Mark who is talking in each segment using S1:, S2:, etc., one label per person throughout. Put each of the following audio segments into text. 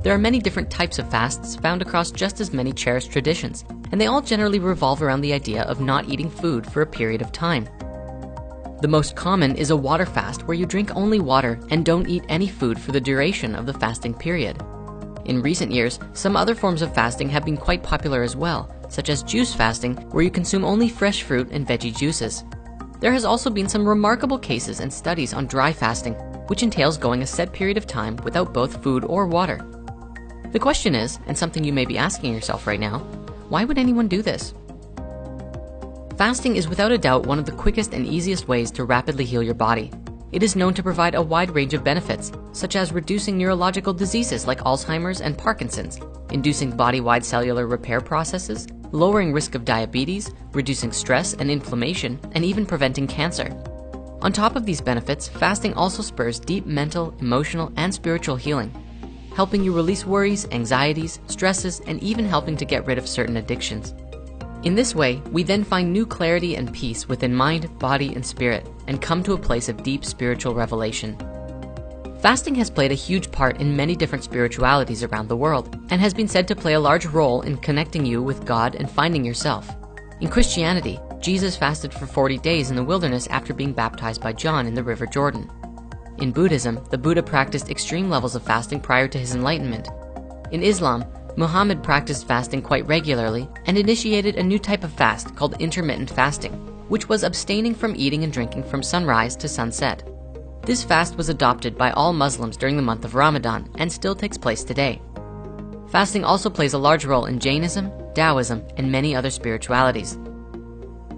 S1: There are many different types of fasts found across just as many cherished traditions, and they all generally revolve around the idea of not eating food for a period of time. The most common is a water fast, where you drink only water and don't eat any food for the duration of the fasting period. In recent years, some other forms of fasting have been quite popular as well, such as juice fasting, where you consume only fresh fruit and veggie juices. There has also been some remarkable cases and studies on dry fasting, which entails going a set period of time without both food or water. The question is, and something you may be asking yourself right now, why would anyone do this? Fasting is without a doubt one of the quickest and easiest ways to rapidly heal your body. It is known to provide a wide range of benefits, such as reducing neurological diseases like Alzheimer's and Parkinson's, inducing body-wide cellular repair processes, lowering risk of diabetes, reducing stress and inflammation, and even preventing cancer. On top of these benefits, fasting also spurs deep mental, emotional, and spiritual healing, helping you release worries, anxieties, stresses, and even helping to get rid of certain addictions. In this way, we then find new clarity and peace within mind, body, and spirit, and come to a place of deep spiritual revelation. Fasting has played a huge part in many different spiritualities around the world, and has been said to play a large role in connecting you with God and finding yourself. In Christianity, Jesus fasted for 40 days in the wilderness after being baptized by John in the River Jordan. In Buddhism, the Buddha practiced extreme levels of fasting prior to his enlightenment. In Islam, Muhammad practiced fasting quite regularly and initiated a new type of fast called intermittent fasting, which was abstaining from eating and drinking from sunrise to sunset. This fast was adopted by all Muslims during the month of Ramadan and still takes place today. Fasting also plays a large role in Jainism, Taoism, and many other spiritualities.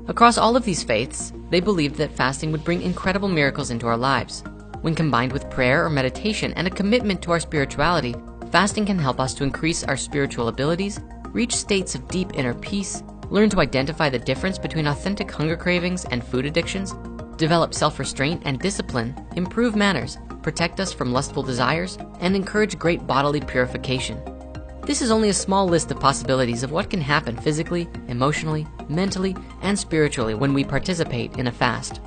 S1: Across all of these faiths, they believed that fasting would bring incredible miracles into our lives. When combined with prayer or meditation and a commitment to our spirituality, fasting can help us to increase our spiritual abilities, reach states of deep inner peace, learn to identify the difference between authentic hunger cravings and food addictions, develop self-restraint and discipline, improve manners, protect us from lustful desires, and encourage great bodily purification. This is only a small list of possibilities of what can happen physically, emotionally, mentally, and spiritually when we participate in a fast.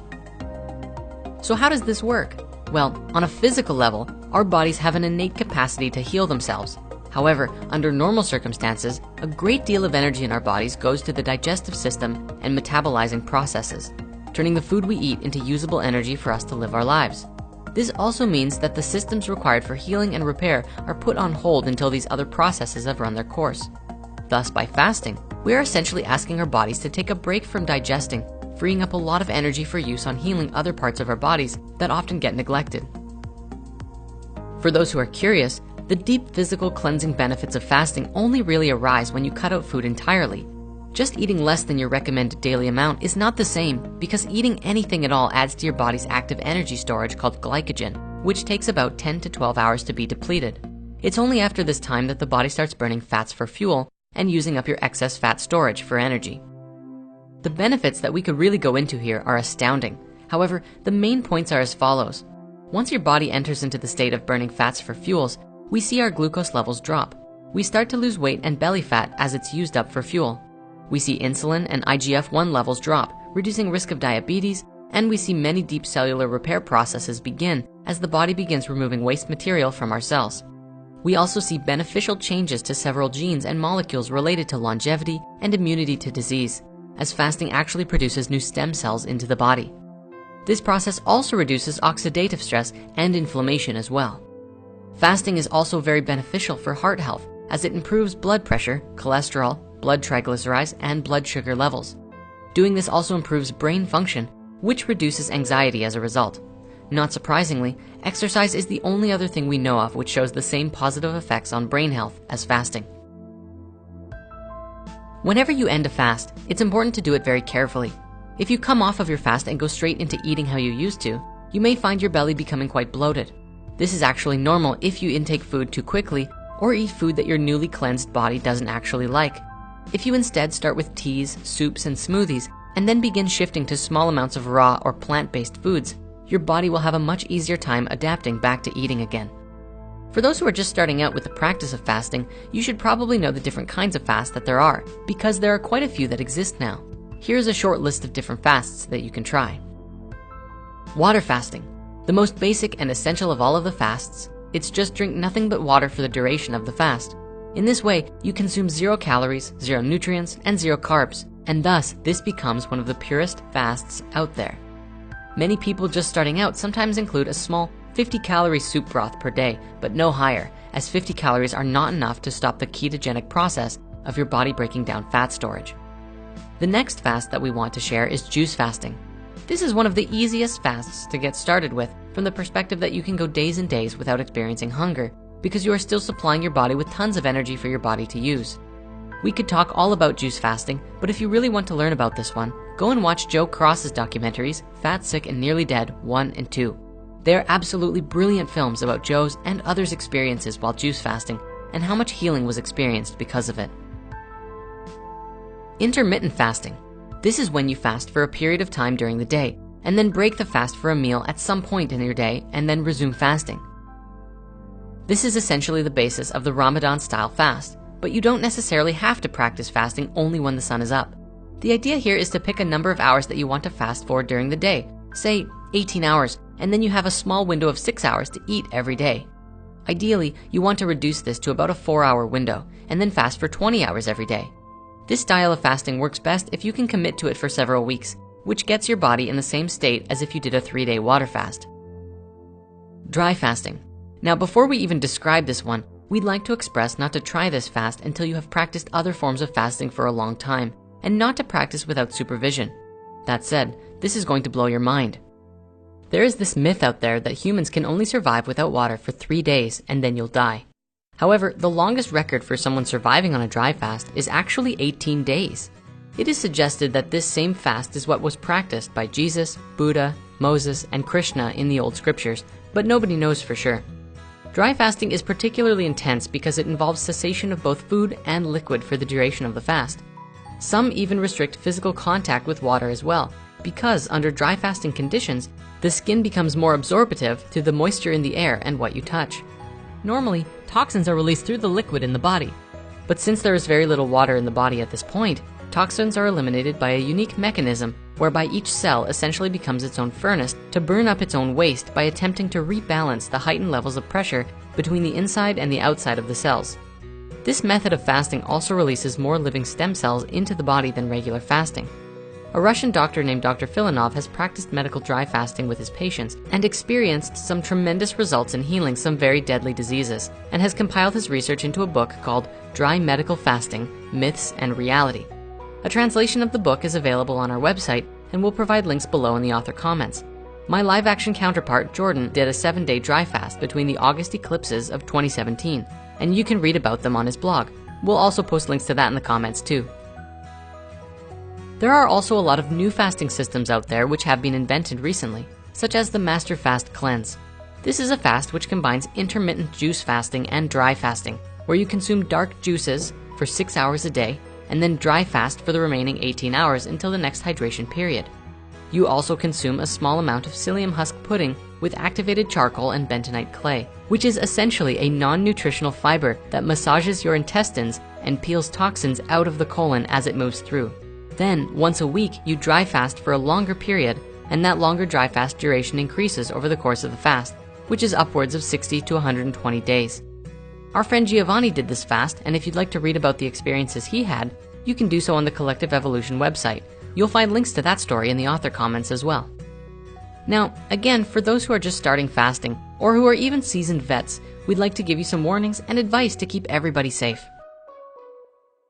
S1: So how does this work? Well, on a physical level, our bodies have an innate capacity to heal themselves. However, under normal circumstances, a great deal of energy in our bodies goes to the digestive system and metabolizing processes, turning the food we eat into usable energy for us to live our lives. This also means that the systems required for healing and repair are put on hold until these other processes have run their course. Thus, by fasting, we are essentially asking our bodies to take a break from digesting, freeing up a lot of energy for use on healing other parts of our bodies that often get neglected. For those who are curious, the deep physical cleansing benefits of fasting only really arise when you cut out food entirely. Just eating less than your recommended daily amount is not the same, because eating anything at all adds to your body's active energy storage called glycogen, which takes about 10 to 12 hours to be depleted. It's only after this time that the body starts burning fats for fuel and using up your excess fat storage for energy. The benefits that we could really go into here are astounding. However, the main points are as follows. Once your body enters into the state of burning fats for fuels, we see our glucose levels drop. We start to lose weight and belly fat as it's used up for fuel. We see insulin and IGF-1 levels drop, reducing risk of diabetes, and we see many deep cellular repair processes begin as the body begins removing waste material from our cells. We also see beneficial changes to several genes and molecules related to longevity and immunity to disease, as fasting actually produces new stem cells into the body. This process also reduces oxidative stress and inflammation as well. Fasting is also very beneficial for heart health, as it improves blood pressure, cholesterol, blood triglycerides, and blood sugar levels. Doing this also improves brain function, which reduces anxiety as a result. Not surprisingly, exercise is the only other thing we know of which shows the same positive effects on brain health as fasting. Whenever you end a fast, it's important to do it very carefully. If you come off of your fast and go straight into eating how you used to, you may find your belly becoming quite bloated. This is actually normal if you intake food too quickly or eat food that your newly cleansed body doesn't actually like. If you instead start with teas, soups, and smoothies, and then begin shifting to small amounts of raw or plant-based foods, your body will have a much easier time adapting back to eating again. For those who are just starting out with the practice of fasting, you should probably know the different kinds of fasts that there are, because there are quite a few that exist now. Here's a short list of different fasts that you can try. Water fasting. The most basic and essential of all of the fasts, It's just drink nothing but water for the duration of the fast. In this way, you consume 0 calories, 0 nutrients, and 0 carbs, and thus this becomes one of the purest fasts out there. Many people just starting out sometimes include a small 50-calorie soup broth per day, but no higher, as 50 calories are not enough to stop the ketogenic process of your body breaking down fat storage. The next fast that we want to share is juice fasting. This is one of the easiest fasts to get started with, from the perspective that you can go days and days without experiencing hunger, because you are still supplying your body with tons of energy for your body to use. We could talk all about juice fasting, but if you really want to learn about this one, go and watch Joe Cross's documentaries, Fat, Sick, and Nearly Dead 1 and 2. They are absolutely brilliant films about Joe's and others' experiences while juice fasting, and how much healing was experienced because of it. Intermittent fasting. This is when you fast for a period of time during the day, and then break the fast for a meal at some point in your day, and then resume fasting. This is essentially the basis of the Ramadan-style fast, but you don't necessarily have to practice fasting only when the sun is up. The idea here is to pick a number of hours that you want to fast for during the day, say 18 hours, and then you have a small window of 6 hours to eat every day. Ideally, you want to reduce this to about a 4-hour window, and then fast for 20 hours every day. This style of fasting works best if you can commit to it for several weeks, which gets your body in the same state as if you did a 3-day water fast. Dry fasting. Now, before we even describe this one, we'd like to express not to try this fast until you have practiced other forms of fasting for a long time, and not to practice without supervision. That said, this is going to blow your mind. There is this myth out there that humans can only survive without water for 3 days and then you'll die. However, the longest record for someone surviving on a dry fast is actually 18 days. It is suggested that this same fast is what was practiced by Jesus, Buddha, Moses, and Krishna in the old scriptures, but nobody knows for sure. Dry fasting is particularly intense because it involves cessation of both food and liquid for the duration of the fast. Some even restrict physical contact with water as well, because under dry fasting conditions, the skin becomes more absorptive to the moisture in the air and what you touch. Normally, toxins are released through the liquid in the body, but since there is very little water in the body at this point, toxins are eliminated by a unique mechanism whereby each cell essentially becomes its own furnace to burn up its own waste by attempting to rebalance the heightened levels of pressure between the inside and the outside of the cells. This method of fasting also releases more living stem cells into the body than regular fasting. A Russian doctor named Dr. Filanov has practiced medical dry fasting with his patients and experienced some tremendous results in healing some very deadly diseases, and has compiled his research into a book called Dry Medical Fasting: Myths and Reality. A translation of the book is available on our website, and we'll provide links below in the author comments. My live-action counterpart, Jordan, did a 7-day dry fast between the August eclipses of 2017, and you can read about them on his blog. We'll also post links to that in the comments too. There are also a lot of new fasting systems out there which have been invented recently, such as the Master Fast Cleanse. This is a fast which combines intermittent juice fasting and dry fasting, where you consume dark juices for 6 hours a day, and then dry fast for the remaining 18 hours until the next hydration period. You also consume a small amount of psyllium husk pudding with activated charcoal and bentonite clay, which is essentially a non-nutritional fiber that massages your intestines and peels toxins out of the colon as it moves through. Then, once a week, you dry fast for a longer period, and that longer dry fast duration increases over the course of the fast, which is upwards of 60 to 120 days. Our friend Giovanni did this fast, and if you'd like to read about the experiences he had, you can do so on the Collective Evolution website. You'll find links to that story in the author comments as well. Now, again, for those who are just starting fasting, or who are even seasoned vets, we'd like to give you some warnings and advice to keep everybody safe.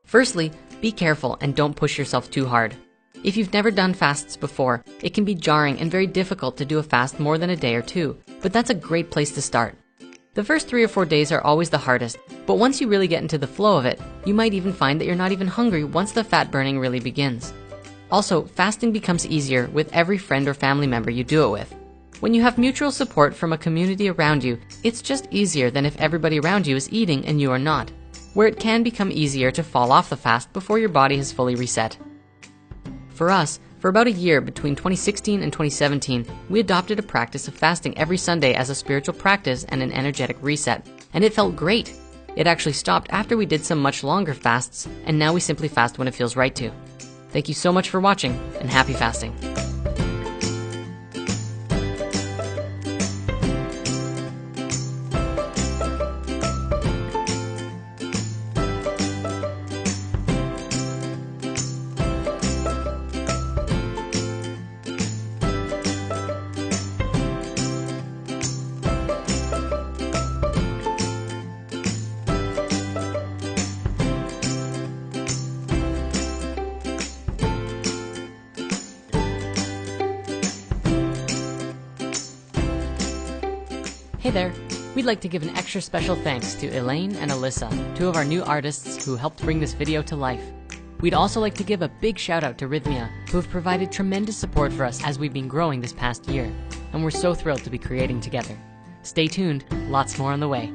S1: Firstly, be careful and don't push yourself too hard. If you've never done fasts before, it can be jarring and very difficult to do a fast more than a day or two, but that's a great place to start. The first 3 or 4 days are always the hardest, but once you really get into the flow of it, you might even find that you're not even hungry once the fat burning really begins. Also, fasting becomes easier with every friend or family member you do it with. When you have mutual support from a community around you, it's just easier than if everybody around you is eating and you are not, where it can become easier to fall off the fast before your body has fully reset. For us, for about a year between 2016 and 2017, we adopted a practice of fasting every Sunday as a spiritual practice and an energetic reset, and it felt great. It actually stopped after we did some much longer fasts, and now we simply fast when it feels right to. Thank you so much for watching, and happy fasting. Hey there! We'd like to give an extra special thanks to Elaine and Alyssa, two of our new artists who helped bring this video to life. We'd also like to give a big shout out to Rhythmia, who have provided tremendous support for us as we've been growing this past year, and we're so thrilled to be creating together. Stay tuned, lots more on the way.